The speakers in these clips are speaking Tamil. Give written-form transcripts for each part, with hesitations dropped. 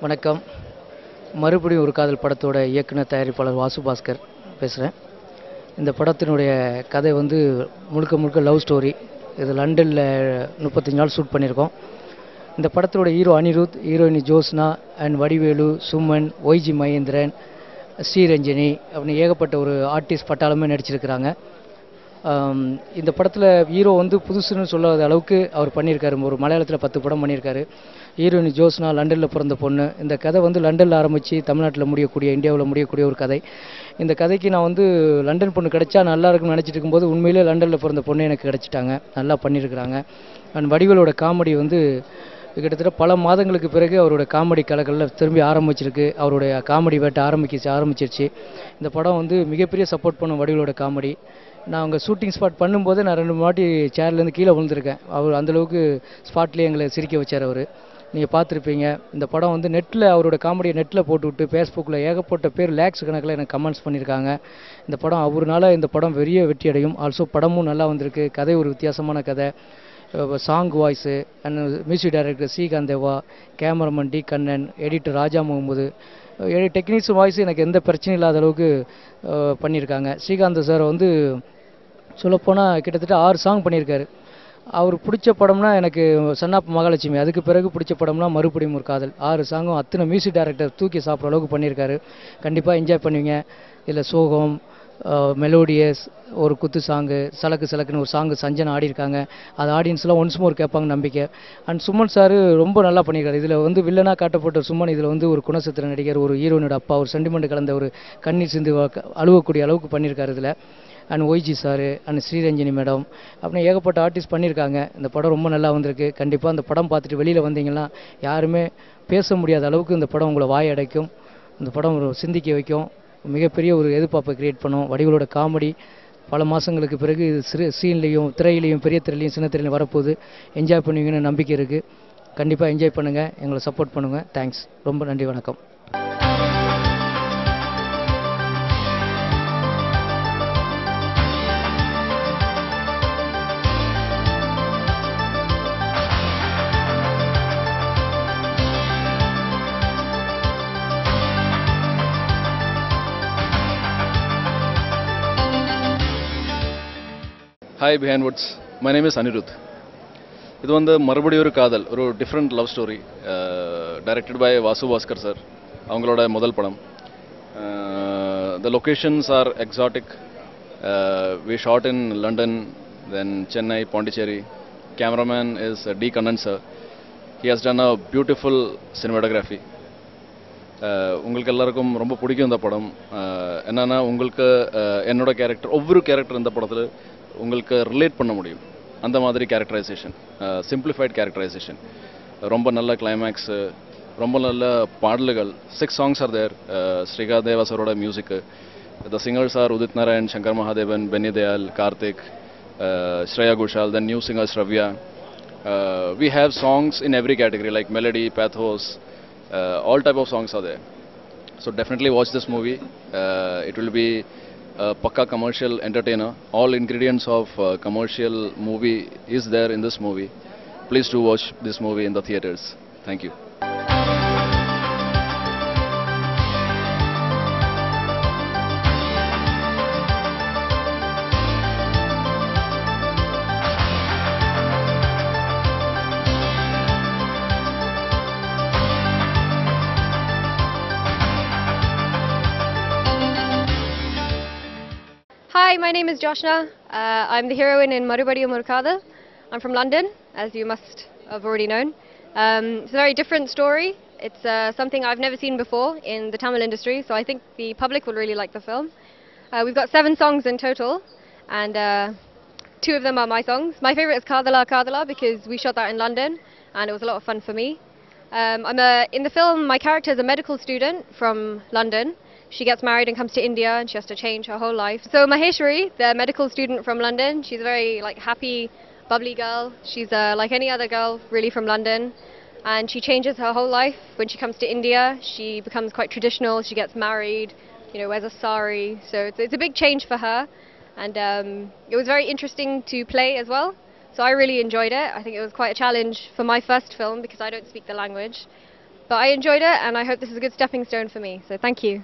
வணக்கம். மறுபடியும் ஒரு காதல் படத்தோட இயக்குனர் தயாரிப்பாளர் வாசு பாஸ்கர் பேசுகிறேன். இந்த படத்தினுடைய கதை வந்து முழுக்க முழுக்க லவ் ஸ்டோரி. இது லண்டனில் 35 நாள் ஷூட் பண்ணியிருக்கோம். இந்த படத்தோட hero Anirudh, heroine Josna and Vadivelu, Suman, YG Mahendran, Sriranjani அப்படின்னு ஏகப்பட்ட ஒரு ஆர்டிஸ்ட் பட்டாளமே நடிச்சிருக்கிறாங்க. இந்த படத்தில் ஹீரோ வந்து புதுசுன்னு சொல்லாத அளவுக்கு அவர் பண்ணியிருக்காரு. ஒரு மலையாளத்தில் 10 படம் பண்ணியிருக்காரு. ஹீரோயினி ஜோஸ்னா லண்டனில் பிறந்த பொண்ணு. இந்த கதை வந்து லண்டனில் ஆரம்பித்து தமிழ்நாட்டில் முடியக்கூடிய, இந்தியாவில் முடியக்கூடிய ஒரு கதை. இந்த கதைக்கு நான் வந்து லண்டன் பொண்ணு கிடைச்சா நல்லா இருக்குன்னு நினச்சிட்டு இருக்கும்போது உண்மையிலே லண்டனில் பிறந்த பொண்ணு எனக்கு கிடைச்சிட்டாங்க. நல்லா பண்ணியிருக்கிறாங்க. அண்ட் வடிவேலோட காமெடி வந்து கிட்டத்தட்ட பல மாதங்களுக்கு பிறகு அவரோட காமெடி கலைகளில் திரும்பி ஆரம்பிச்சிருக்கு. அவருடைய காமெடி வேட்டை ஆரம்பிச்சிருச்சு. இந்த படம் வந்து மிகப்பெரிய சப்போர்ட் பண்ணும் வடிவேலோட காமெடி. நான் அவங்க ஷூட்டிங் ஸ்பாட் பண்ணும்போது நான் 2 வாட்டி சேர்லேருந்து கீழே விழுந்திருக்கேன். அவர் அந்தளவுக்கு ஸ்பாட்லேயே எங்களை சிரிக்க வச்சார். அவர் நீங்கள் பார்த்துருப்பீங்க. இந்த படம் வந்து நெட்டில் அவரோட காமெடியை நெட்டில் போட்டுவிட்டு ஃபேஸ்புக்கில் ஏகப்பட்ட பேர் லேக்ஸ் கணக்கில் எனக்கு கமெண்ட்ஸ் பண்ணியிருக்காங்க. இந்த படம் அவருனால இந்த படம் பெரிய வெற்றி அடையும். ஆல்சோ படமும் நல்லா வந்திருக்கு. கதை ஒரு வித்தியாசமான கதை. Song voice and music director Srikanth Deva, cameraman T Kannan, editor Raja Mohammed, technician voice எனக்கு எந்த பிரச்சனையும் இல்லாத அளவுக்கு பண்ணியிருக்காங்க. ஸ்ரீகாந்த் சார் வந்து சொல்லப்போனால் கிட்டத்தட்ட 6 சாங் பண்ணியிருக்காரு. அவர் பிடிச்ச படம்னா எனக்கு சன்னாப் மகாலட்சுமி, அதுக்கு பிறகு பிடிச்ச படம்னா மறுபடியும் ஒரு காதல். 6 சாங்கும் அத்தனை மியூசிக் டைரக்டர் தூக்கி சாப்பிட்ற அளவுக்கு பண்ணியிருக்காரு. கண்டிப்பாக என்ஜாய் பண்ணுவீங்க. இதில் சோகம், மெலோடியஸ், ஒரு குத்து சாங்கு, சலக்கு சலக்குன்னு ஒரு சாங்கு சஞ்சனா ஆடிருக்காங்க. அது ஆடியன்ஸ்லாம் ஒன்ஸ் மோர் கேட்பாங்க நம்பிக்கை. அண்ட் சுமன் சார் ரொம்ப நல்லா பண்ணியிருக்காரு. இதில் வந்து வில்லனாக காட்டப்பட்ட சுமன் இதில் வந்து ஒரு குணசித்திர நடிகர், ஒரு ஹீரோனோட அப்பா, ஒரு சென்டிமெண்ட் கலந்த ஒரு கண்ணீர் சிந்து அழுவக்கூடிய அளவுக்கு பண்ணியிருக்காரு இதில். And YG sir and Sriranjani madam அப்படின்னு ஏகப்பட்ட ஆர்டிஸ்ட் பண்ணியிருக்காங்க. இந்த படம் ரொம்ப நல்லா வந்திருக்கு. கண்டிப்பாக இந்த படம் பார்த்துட்டு வெளியில் வந்தீங்கன்னா யாருமே பேச முடியாத அளவுக்கு இந்த படம் உங்களை வாய் அடைக்கும். இந்த படம் ஒரு சிந்திக்க வைக்கும். மிகப்பெரிய ஒரு எதிர்பார்ப்பை கிரியேட் பண்ணும். வடிவேலோட காமெடி பல மாதங்களுக்கு பிறகு சீன்லேயும் திரையிலையும் பெரிய திரையிலையும் சின்ன திரையிலையும் வரப்போகுது. என்ஜாய் பண்ணுவீங்கன்னு நம்பிக்கை இருக்குது. கண்டிப்பாக என்ஜாய் பண்ணுங்கள். எங்களை சப்போர்ட் பண்ணுங்கள். தேங்க்ஸ். ரொம்ப நன்றி. வணக்கம். Hi behind woods. My name is Anirudh. இது வந்து மறுபடியும் ஒரு காதல், ஒரு different love story, directed by Vasu Bhaskar sir. அவங்களோட முதல் படம். The locations are exotic. We shot in London, then Chennai, Pondicherry. Cameraman is D. Kannan sir. He has done a beautiful cinematography. உங்களுக்கு எல்லாருக்கும் ரொம்ப பிடிக்கும் இந்த படம். என்னன்னா உங்களுக்கு என்னோட கேரக்டர், ஒவ்வொரு கேரக்டர் இந்த படத்தில் உங்களுக்கு ரிலேட் பண்ண முடியும். அந்த மாதிரி கேரக்டரைசேஷன், சிம்பிளிஃபைட் கேரக்டரைசேஷன், ரொம்ப நல்ல கிளைமேக்ஸு, ரொம்ப நல்ல பாடல்கள். 6 songs are there. ஸ்ரீகாந்த் தேவா சாரோட மியூசிக்கு. The singers are Udit Narayan, Shankar Mahadevan, Benny Dayal, Karthik, Shreya Ghoshal, then new singer Shravya. We have songs in every category like melody, pathos, all type of songs are there. So definitely watch this movie. It will be Pakka commercial entertainer. All ingredients of commercial movie is there in this movie. Please do watch this movie in the theaters. Thank you. Hi, my name is Joshna. I'm the heroine in Marubadiyum Oru Kaadal. I'm from London, as you must have already known. It's a very different story. It's something I've never seen before in the Tamil industry, so I think the public will really like the film. We've got 7 songs in total, and 2 of them are my songs. My favourite is Kadala Kadala because we shot that in London, and it was a lot of fun for me. In the film, my character is a medical student from London. She gets married and comes to India, and she has to change her whole life. So Maheshwari, the medical student from London, she's a very happy, bubbly girl. She's like any other girl, really, from London, and she changes her whole life when she comes to India. She becomes quite traditional. She gets married, wears a sari. So it's a big change for her, and it was very interesting to play as well. So I really enjoyed it. I think it was quite a challenge for my first film because I don't speak the language. but I enjoyed it, and I hope this is a good stepping stone for me. So thank you.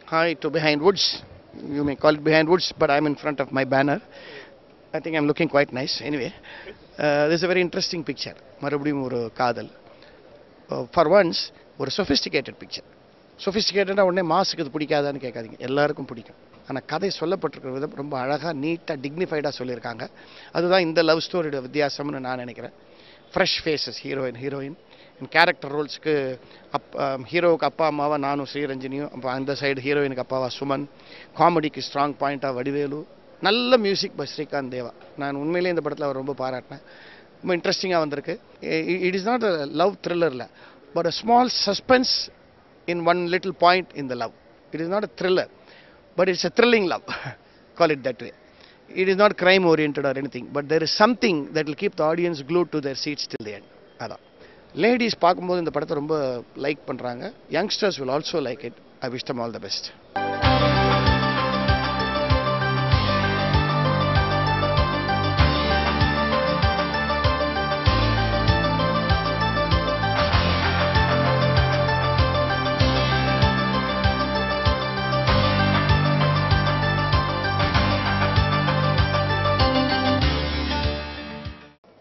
Hi to Behind Woods. You may call it Behind Woods, but I'm in front of my banner. I think I'm looking quite nice. Anyway, this is a very interesting picture. மறுபடியும் ஒரு காதல். For once, ஒரு sophisticated picture. Sophisticatedனா உடனே மாஸுக்கு இது பிடிக்காதான்னு கேட்காதீங்க, எல்லாருக்கும் பிடிக்கும். ஆனால் கதை சொல்லப்பட்டிருக்கிற விதம் ரொம்ப அழகாக நீட்டாக டிக்னிஃபைடாக சொல்லியிருக்காங்க. அதுதான் இந்த லவ் ஸ்டோரியோட வித்தியாசம்னு நான் நினைக்கிறேன். ஃப்ரெஷ் ஃபேஸஸ் ஹீரோயின் கேரக்டர் ரோல்ஸுக்கு ஹீரோவுக்கு அப்பா அம்மாவா நானும் ஸ்ரீரஞ்சனியும், அப்போ அந்த சைடு ஹீரோயினுக்கு அப்பாவா சுமன், காமெடிக்கு ஸ்ட்ராங் பாயிண்ட்டாக வடிவேலு, நல்ல மியூசிக் பை ஸ்ரீகாந்த் தேவா. நான் உண்மையிலே இந்த படத்தில் அவர் ரொம்ப பாராட்டினேன். ரொம்ப இன்ட்ரெஸ்டிங்காக வந்திருக்கு. It is not a love த்ரில்லரில், but a small suspense in one little point in the love. It is not a thriller, but it's a thrilling love. Call it that way. It is not crime oriented or anything, but there is something that will keep the audience glued to their seats till the end. Adha ladies பார்க்கும்போது இந்த படத்தை ரொம்ப லைக் பண்றாங்க. Youngsters will also like it. I wish them all the best.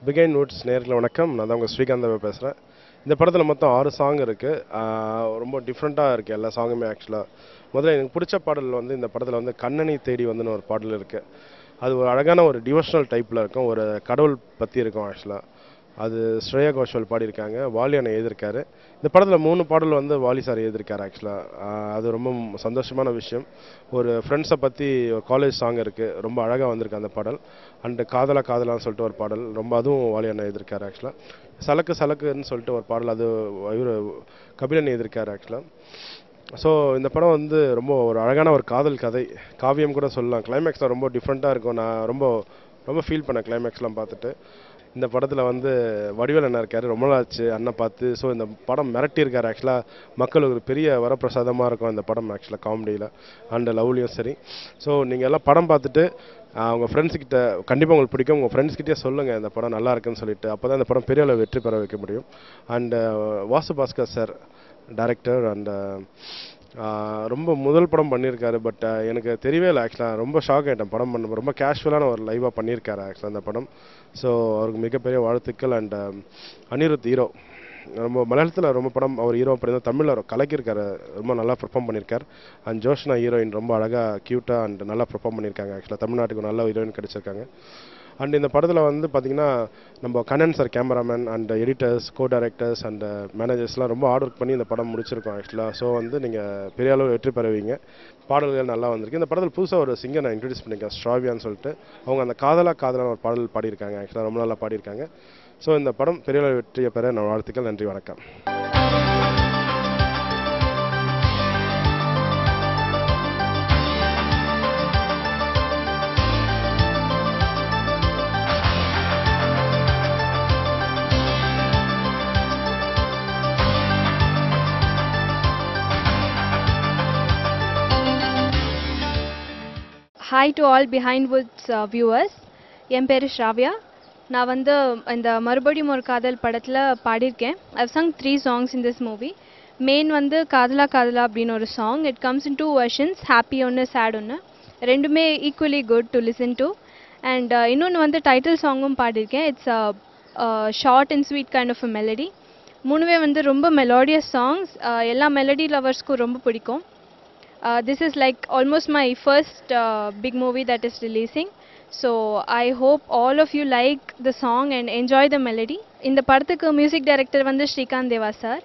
Behind Woods நேரில் வணக்கம். நான் தான் உங்கள் ஸ்ரீகாந்தாவை பேசுகிறேன். இந்த படத்தில் மொத்தம் 6 சாங் இருக்குது. ரொம்ப டிஃப்ரெண்ட்டாக இருக்குது எல்லா சாங்குமே. ஆக்சுவலாக முதல்ல எனக்கு பிடிச்ச பாடல் வந்து இந்த படத்தில் வந்து கண்ணனை தேடி வந்துன்னு ஒரு பாடல் இருக்குது. அது ஒரு அழகான ஒரு டிவோஷனல் டைப்பில் இருக்கும், ஒரு கடவுள் பற்றி இருக்கும். ஆக்சுவலாக அது ஸ்ரேயா கோஷல் பாடியிருக்காங்க, வாலி அண்ணன் எழுதியிருக்காரு. இந்த படத்தில் 3 பாடல் வந்து வாலி சார் எழுதியிருக்காரு. ஆக்சுவலாக அது ரொம்ப சந்தோஷமான விஷயம். ஒரு ஃப்ரெண்ட்ஸை பற்றி ஒரு காலேஜ் சாங் இருக்குது, ரொம்ப அழகாக வந்திருக்கு அந்த பாடல். அண்டு காதலான்னு சொல்லிட்டு ஒரு பாடல், ரொம்ப அதுவும் வாலி அண்ணன் எழுதியிருக்காரு. ஆக்சுவலாக சலக்குன்னு சொல்லிட்டு ஒரு பாடல், அது இவர் கபிலன் எழுதியிருக்காரு. ஆக்சுவலாக ஸோ இந்த படம் வந்து ரொம்ப ஒரு அழகான ஒரு காதல் கதை, காவியம் கூட சொல்லலாம். கிளைமேக்ஸில் ரொம்ப டிஃப்ரெண்ட்டாக இருக்கும். நான் ரொம்ப ஃபீல் பண்ணேன் கிளைமேக்ஸ்லாம் பார்த்துட்டு. இந்த படத்தில் வந்து வடிவேல் அண்ணா இருக்கார், ரொம்ப நாளாச்சு அண்ணன் பார்த்து. ஸோ இந்த படம் மிரட்டியிருக்காரு. ஆக்சுவலாக மக்களுக்கு ஒரு பெரிய வரப்பிரசாதமாக இருக்கும் இந்த படம். ஆக்சுவலாக காமெடியில் அண்ட் லவ்லியும் சரி. ஸோ நீங்கள் எல்லாம் படம் பார்த்துட்டு உங்கள் ஃப்ரெண்ட்ஸ்கிட்ட கண்டிப்பாக உங்களுக்கு பிடிக்கும், உங்கள் ஃப்ரெண்ட்ஸ்கிட்டே சொல்லுங்கள் இந்த படம் நல்லா இருக்குன்னு சொல்லிட்டு. அப்போ தான் இந்த படம் பெரிய அளவு வெற்றி பெற வைக்க முடியும். And Vasu Bhaskar sir director and ரொம்ப முதல் படம் பண்ணியிருக்காரு. பட் எனக்கு தெரியவே இல்லை. ஆக்சுவலாக ரொம்ப ஷாக் ஆகிட்டேன் படம் பண்ண. ரொம்ப கேஷுவலான ஒரு லைவாக பண்ணியிருக்காரு ஆக்சுவலாக அந்த படம். ஸோ அவருக்கு மிகப்பெரிய வாழ்த்துக்கள். அண்ட் அனிருத் ஹீரோ, ரொம்ப மலையாளத்தில் ரொம்ப படம் அவர் ஹீரோ பண்ணியிருந்தால் தமிழில் அவர் கலக்கியிருக்காரு, ரொம்ப நல்லா பெர்ஃபார்ம் பண்ணியிருக்கார். அண்ட் ஜோஷ்னா ஹீரோயின் ரொம்ப அழகாக க்யூட்டாக அண்ட் நல்லா பெர்ஃபார்ம் பண்ணியிருக்காங்க. ஆக்சுவலாக தமிழ்நாட்டுக்கு நல்ல ஹீரோயின் கிடச்சிருக்காங்க. அண்ட் இந்த படத்தில் வந்து பார்த்திங்கன்னா நம்ம Kannan sir cameraman and editors, co directors and மேனேஜர்ஸ்லாம் ரொம்ப ஹார்ட் ஒர்க் பண்ணி இந்த படம் முடிச்சிருக்கோம். ஆக்சுவலாக ஸோ வந்து நீங்கள் பெரிய அளவு வெற்றி பெறுவீங்க. பாடல்கள் நல்லா வந்திருக்கு. இந்த படத்தில் புதுசாக ஒரு சிங்கர் நான் இன்ட்ரடியூஸ் பண்ணியிருக்கேன், ஸ்ட்ராவியான்னு சொல்லிட்டு. அவங்க அந்த காதலான ஒரு பாடல் பாடியிருக்காங்க. ஆக்சுவலாக ரொம்ப நல்லா பாடியிருக்காங்க. ஸோ இந்த படம் பெரிய அளவு வெற்றியை பெற நான் வாழ்த்துக்கள். நன்றி, வணக்கம். Hi to all Behind Woods viewers. என் பேர் ஸ்ராவ்யா. நான் வந்து இந்த மறுபடியும் ஒரு காதல் படத்தில் பாடியிருக்கேன். I've sung 3 songs in this movie. மெயின் வந்து காதலா அப்படின்னு ஒரு song. It comes in 2 versions, happy ஒன்று, சேட் ஒன்று. ரெண்டுமே equally good to listen to. And இன்னொன்று வந்து டைட்டில் சாங்கும் பாடியிருக்கேன். It's short and sweet kind of a melody. 3மே வந்து ரொம்ப மெலோடியஸ் சாங்ஸ். எல்லா மெலடி லவர்ஸ்க்கும் ரொம்ப பிடிக்கும். This is like almost my first big movie that is releasing. So I hope all of you like the song and enjoy the melody. இந்த படத்துக்கு மியூசிக் டைரக்டர் வந்து ஸ்ரீகாந்த் தேவா சார்.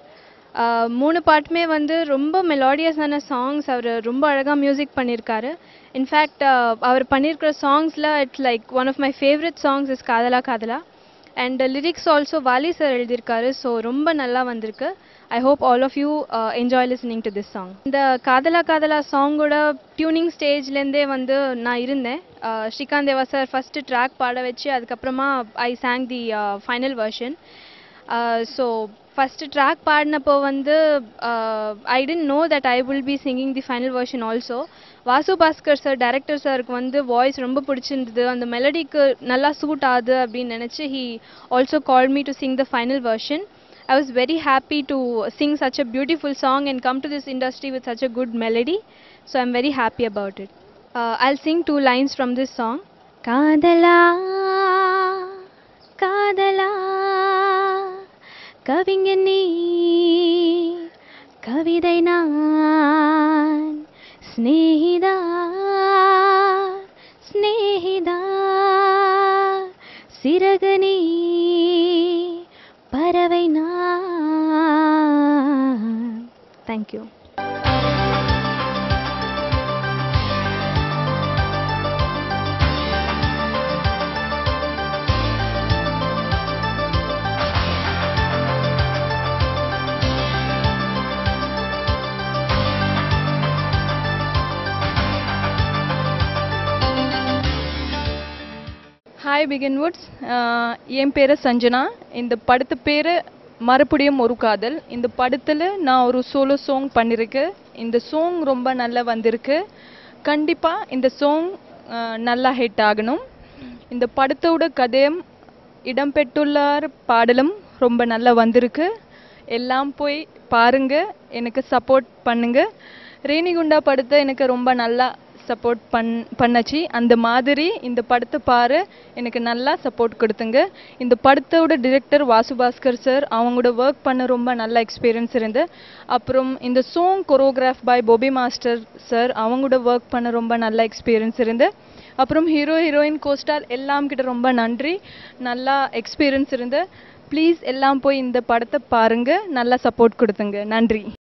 3 பாட்டுமே வந்து ரொம்ப மெலோடியஸான சாங்ஸ். அவர் ரொம்ப அழகாக மியூசிக் பண்ணியிருக்காரு. இன்ஃபேக்ட் அவர் பண்ணியிருக்கிற சாங்ஸில் it's like one of my favourite songs is காதலா. And lyrics also Vaali sir எழுதியிருக்காரு. ஸோ ரொம்ப நல்லா வந்திருக்கு. I hope all of you enjoy listening to this song. இந்த காதலா காதலா சாங்கோட டியூனிங் ஸ்டேஜ்லேருந்தே வந்து நான் இருந்தேன். Srikanth Deva sir first track பாட வச்சு அதுக்கப்புறமா I sang the final version. So first track பாடினப்போ வந்து I didn't know that I will be singing the final version also. Vasu Bhaskar sir director சாருக்கு வந்து வாய்ஸ் ரொம்ப பிடிச்சிருந்தது, அந்த மெலடிக்கு நல்லா சூட் ஆகுது அப்படின்னு நினச்சி he also called me to sing the final version. I was very happy to sing such a beautiful song and come to this industry with such a good melody. So I'm very happy about it. I'll sing 2 lines from this song. Kadala Kadala Kavingani Kavidai naan Snehida Snehida Siragani பறவை நான். Thank you. ஹாய் பிகின்வுட்ஸ், என் பேர் சஞ்சனா. இந்த படத்து பேர் மறுபடியும் ஒரு காதல். இந்த படத்தில் நான் ஒரு சோலோ சாங் பண்ணியிருக்கேன். இந்த சாங் ரொம்ப நல்லா வந்திருக்கு. கண்டிப்பாக இந்த சாங் நல்லா ஹிட் ஆகணும். இந்த படத்தோட கதையும் இடம்பெற்றுள்ளார் பாடலும் ரொம்ப நல்லா வந்திருக்கு. எல்லாம் போய் பாருங்கள், எனக்கு சப்போர்ட் பண்ணுங்கள். ரேணிகுண்டா படத்தை எனக்கு ரொம்ப நல்லா சப்போர்ட் பண்ணச்சு. அந்த மாதிரி இந்த படத்தை பாரு, எனக்கு நல்லா சப்போர்ட் கொடுத்துங்க. இந்த படத்தோட டிரெக்டர் வாசுபாஸ்கர் சார், அவங்களோட ஒர்க் பண்ண ரொம்ப நல்ல எக்ஸ்பீரியன்ஸ் இருந்து. அப்புறம் இந்த song choreograph by Bobby master sir, அவங்களோட ஒர்க் பண்ண ரொம்ப நல்ல எக்ஸ்பீரியன்ஸ் இருந்து. அப்புறம் ஹீரோ ஹீரோயின் கோஸ்டார் எல்லாம் கிட்ட ரொம்ப நன்றி, நல்லா எக்ஸ்பீரியன்ஸ் இருந்து. ப்ளீஸ் எல்லாம் போய் இந்த படத்தை பாருங்கள், நல்லா சப்போர்ட் கொடுத்துங்க. நன்றி.